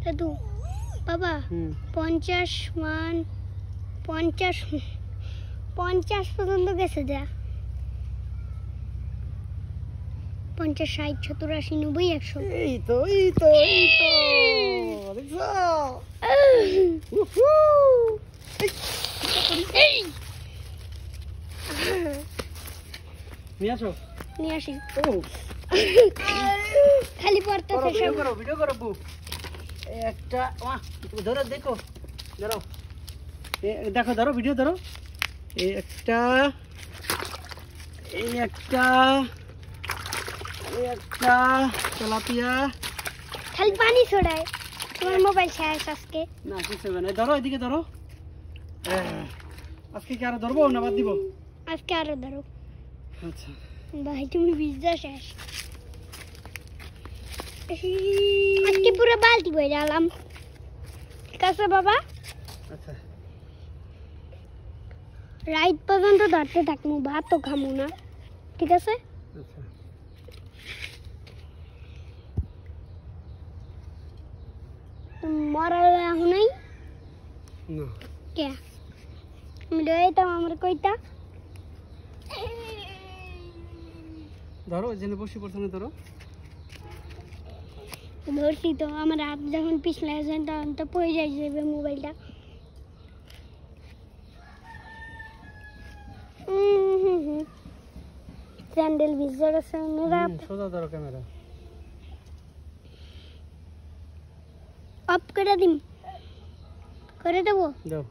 দাদু বাবা 50 মান 50 পর্যন্ত গেছে যা 50 60 70 80 90 100 এই তো দেখছো নিয়ে আসি খালি পড়তেছে সব ভিডিও করো বু একটা ধরো দেখো ধরো দেখো ধরো ভিডিও ধরো এই একটা তেলাপিয়া খালি পানি ছড়ায় তোমার মোবাইল শেষ আজকে না কিছু হবে না ধরো এদিকে ধরো আজকে কি আরো ধরবো না বাদ দিব আজকে আরো ধরো আচ্ছা ভাই তুমি ভিজা শেষ আজকে পুরো বালতি বই ডালাম ঠিক আছে বাবা আচ্ছা রাইট পর্যন্ত ধরতে থাকবো ভাত তো খামু না ঠিক আছে আচ্ছা মরা এখন নাই না কে আমি লইতাম আমার কইতা ধরো জেনে বসে পড়ছনে ধরো ধরছি তো আমার হাত যখন পিছলে যায় তখন তো পড়ে যাবে মোবাইলটা স্যান্ডেল ভিজে গেছে সোজা ধরো ক্যামেরা অফ করে দিম করে দেবো দাও